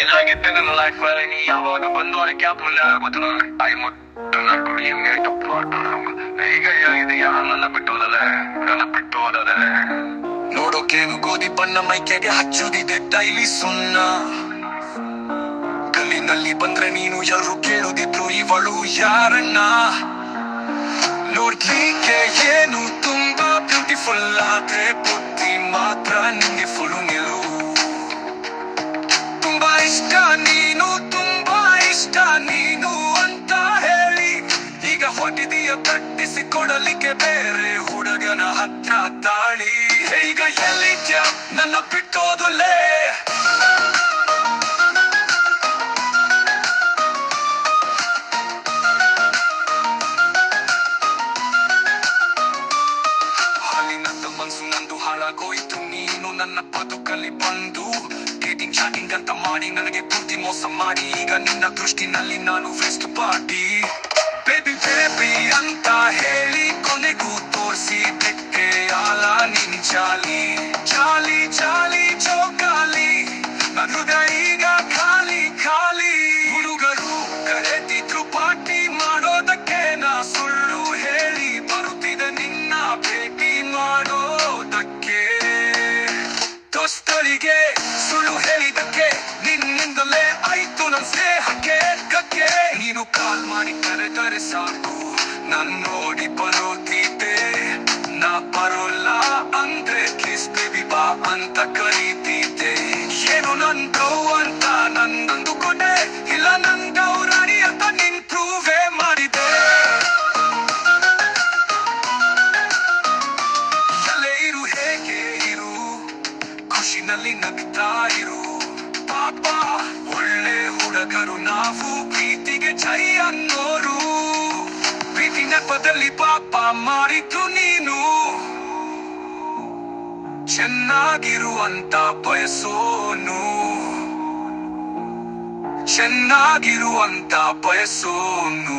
ಇಲ್ಲಾಗಿದ್ದೆ ನನ್ನ ಲೈಫ್ ನೀ ಯಾವಾಗ ಬಂದು ಅದಕ್ಕೆ ಆದ್ಮೇಲೆ ಗೊತ್ತು ನನಗೆ ಟೈಮ್ ಕೊಡಿ ಹೆಂಗೆ ತಪ್ಪು ಈಗ ಏನಾಗಿದೆ ನನ್ನ ಬಿಟ್ಟು ಹೋದಲೆ ನನ್ನ ಬಿಟ್ಟು ಹೋದಲೆ ನೋಡೋಕೇನು ಗೋಧಿ ಬಣ್ಣ ಮೈಕೆಗೆ ಹಚ್ಚುದಿದೆ ಡೈಲಿ ಸುಣ್ಣ ಗಲ್ಲಿನಲ್ಲಿ ಬಂದ್ರೆ ನೀನು ಎಲ್ಲರೂ ಕೇಳುದಿದ್ರು ಇವಳು ಯಾರನ್ನ ನೋಡ್ಲಿಕ್ಕೆ ಏನು ತುಂಬಾ ಬ್ಯೂಟಿಫುಲ್ ಆದ್ರೆ ಬುದ್ಧಿ ಮಾತ್ರ ನಿಂಗೆ ಫುಲ್ ನಿಲು ತುಂಬಾ ಇಷ್ಟ ನೀನು ತುಂಬಾ ಇಷ್ಟ ನೀನು ಅಂತ ಹೇಳಿ ಈಗ ಹೊಟ್ಟಿದೀಯ ಕಟ್ಟಿಸಿಕೊಡಲಿಕ್ಕೆ ಬೇರೆ ಹುಡುಗನ ಹತ್ರ ತಾಳಿ ಈಗ ಎಲ್ಲಿದ್ಯಾ ನನ್ನ ಬಿಟ್ಟೋದಲೇ ಹಾಳಾಗೋಯ್ತು ನೀನು ನನ್ನ ಬದುಕಲ್ಲಿ ಬಂದು ಡೇಟಿಂಗ್ ಚಾಟಿಂಗ್ ಅಂತ ಮಾಡಿ ನನಗೆ ಬುದ್ಧಿ ಮೋಸ ಮಾಡಿ ಈಗ ನಿನ್ನ ದೃಷ್ಟಿನಲ್ಲಿ ನಾನು ವೆಸ್ಟ್ ಪಾರ್ಟಿ ಬೇಬಿ ಬೇಬಿ ಅಂತ ಹೇಳಿ ಕೊನೆಗೂ ತೋರಿಸಿ ಬೆಕ್ಕೆ ಆಲ ನೀನ್ ಚಾಲಿ ಚಾಲಿ ಚಾಲಿ ಚೌಕಾಲಿ ನನ್ನ ಹೃದಯ ಈಗ ಖಾಲಿ ಖಾಲಿ ಹುಡುಗರು ಕರೆದಿದ್ರು ಪಾರ್ಟಿ ಮಾಡೋದಕ್ಕೆ ನಾ ಸುಳ್ಳು ಹೇಳಿ ಬರುತ್ತಿದೆ ನಿನ್ನ ಭೇಟಿ ಮಾಡೋದಕ್ಕೆ ದೋಸ್ತರಿಗೆ ಸುಳ್ಳು ಹೇಳಿದಕ್ಕೆ ನಿನ್ನಿಂದಲೇ ಆಯ್ತು ನನ್ನ ಸ್ನೇಹಕ್ಕೆ ಕಕ್ಕೆ ನೀನು ಕಾಲ್ ಮಾಡಿ ಕರೆದರೆ ಸಾಕು ನನ್ ನೋಡಿ ಬರೋತಿದ್ದೆ ನಾ ಬರೋಲ್ಲ ಅಂದ್ರೆ ಕಿಸ್ ಬೇಬಿ ಬಾ ಅಂತ ಕರೀತಿದ್ದೆ ಏನು ನಂದು ಅಂತ ನನ್ನಂದುಕೊಂಡೆ ಇಲ್ಲ ನಂದೌರಾಣಿ ಅಂತ ನಿನ್ ಪ್ರೂವೇ ಮಾಡಿದೆ ಎಲ್ಲೇ ಇರು ಹೇಗೆ ಇರು ಖುಷಿನಲ್ಲಿ ನಗ್ತಾ ಇರು ಪಾಪ ಒಳ್ಳೆ ಹುಡುಗರು ನಾವು ಪ್ರೀತಿಗೆ ಜೈ ಅನ್ನೋರು ಪ್ರೀತಿ ನೆಪದಲ್ಲಿ ಪಾಪ ಮಾಡಿದ್ದು ನೀನು ಚೆನ್ನಾಗಿರುವಂತ ಬಯಸೋನು ಚೆನ್ನಾಗಿರುವಂತ ಬಯಸೋನು